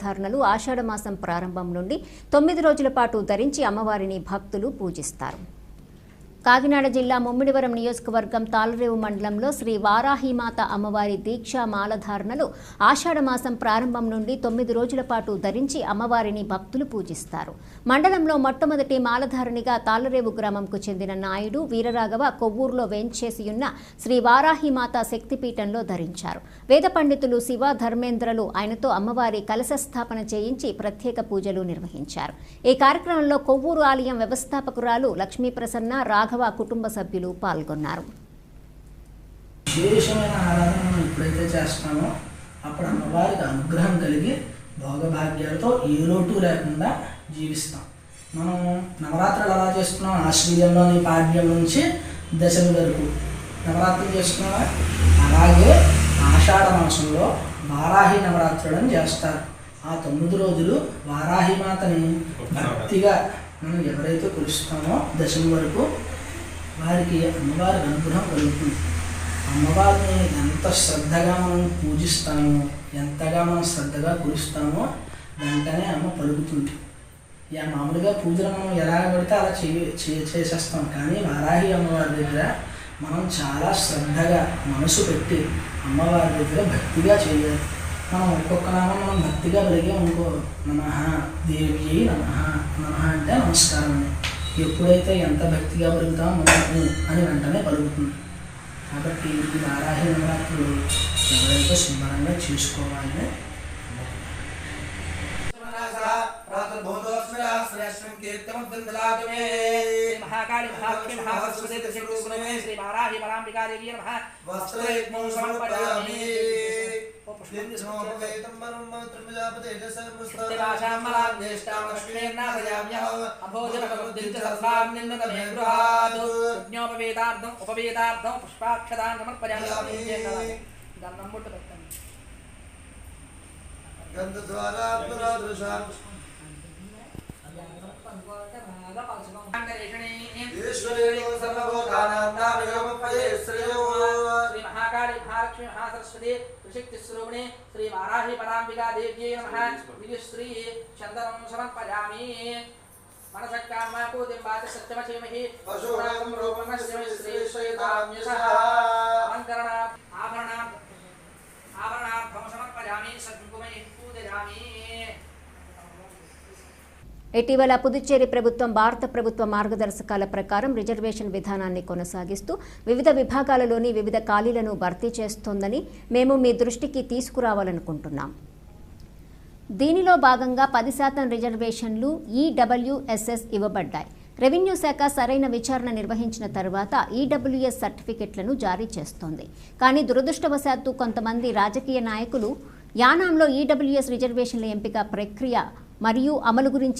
ధారణలు ఆషాఢమాసం ప్రారంభం నుండి 9 రోజుల పాటు ధరించి అమ్మవారిని భక్తులు పూజిస్తారు. కాకినాడ జిల్లా ముమ్మిడివరం నియోజకవర్గం తాళరేవు మండలంలో శ్రీ వారాహిమాత అమ్మవారి దీక్షా మాలధారణలు ఆషాఢమాసం ప్రారంభం నుండి 9 రోజుల పాటు ధరించి అమ్మవారిని భక్తులు పూజిస్తారు. మండలంలో మొట్టమొదటి మాలధారణిగా తాళరేవు గ్రామంకు చెందిన నాయుడు వీరరాఘవ కొవ్వూరులో వేంచేసియున్న శ్రీ వారాహిమాత శక్తిపీఠంలో ధరించారు. వేద పండితులు శివ ధర్మేంద్రలు ఆయనతో అమ్మవారి కలశ స్థాపన చేయించి ప్రత్యేక పూజలు నిర్వహించారు. ఈ కార్యక్రమంలో కొవ్వూరు ఆలయం వ్యవస్థాపకురాలు లక్ష్మీప్రసన్న రాఘవ కుటుంబ సభ్యులు పాల్గొన్నారు. విశేషమైన ఆరాధన మనం ఎప్పుడైతే చేస్తామో అప్పుడు అమ్మవారికి అనుగ్రహం కలిగి భోగభాగ్యాలతో ఏ లోటు లేకుండా జీవిస్తాం. మనం నవరాత్రులు ఎలా చేస్తున్నాం? ఆశ్వీర్యంలోని పాడ్యం నుంచి దశమి వరకు నవరాత్రులు చేస్తున్నామా? అలాగే ఆషాఢ మాసంలో వారాహి నవరాత్రులను చేస్తారు. ఆ 9 రోజులు వారాహిమాతని భక్తిగా మనం ఎవరైతే కొలుస్తామో దశమి వరకు వారికి అమ్మవారి అనుగ్రహం కలుగుతుంది. అమ్మవారిని ఎంత శ్రద్ధగా మనం పూజిస్తామో, ఎంతగా మనం శ్రద్ధగా కొలుస్తామో వెంటనే అమ్మ పలుకుతుంది. ఇక మామూలుగా పూజలు మనం ఎలా పడితే అలా చేసేస్తాం. కానీ వారాహి అమ్మవారి దగ్గర మనం చాలా శ్రద్ధగా మనసు పెట్టి అమ్మవారి దగ్గర భక్తిగా చేయాలి. మనం ఒక్కొక్క నామం మనం భక్తిగా పలిగే అనుకో, నమః దేవి నమః అంటే నమస్కారం అని. ఎప్పుడైతే ఎంత భక్తిగా పలుకుతామో అని వెంటనే పలుకుతుంది. కాబట్టి ఈ వారాహి నవరాత్రులు ఎవరైతే శుభ్రంగా చేసుకోవాలని शक्ति स्वरूपिणी श्री वाराही परांबिका देव्यै नमः. श्री चंदनं समर्पयामि. मनसक्कामको दिवाच सत्यमचेमहि पशुरागं रोपणस्य श्री श्वेताम्यसः अलंकरणा आभरणार्थं समर्पयामि. सद्गुमै पूजयामि. ఇటీవల పుదుచ్చేరి ప్రభుత్వం భారత ప్రభుత్వ మార్గదర్శకాల ప్రకారం రిజర్వేషన్ విధానాన్ని కొనసాగిస్తూ వివిధ విభాగాలలోని వివిధ ఖాళీలను భర్తీ చేస్తోందని మేము మీ దృష్టికి తీసుకురావాలనుకుంటున్నాం. దీనిలో భాగంగా 10% రిజర్వేషన్లు ఈడబ్ల్యూఎస్ఎస్ ఇవ్వబడ్డాయి. రెవెన్యూ శాఖ సరైన విచారణ నిర్వహించిన తర్వాత ఈడబ్ల్యూఎస్ సర్టిఫికెట్లను జారీ చేస్తోంది. కానీ దురదృష్టవశాత్తు కొంతమంది రాజకీయ నాయకులు యానాంలో ఈడబ్ల్యూఎస్ రిజర్వేషన్ల ఎంపిక ప్రక్రియ మరియు అమలు గురించి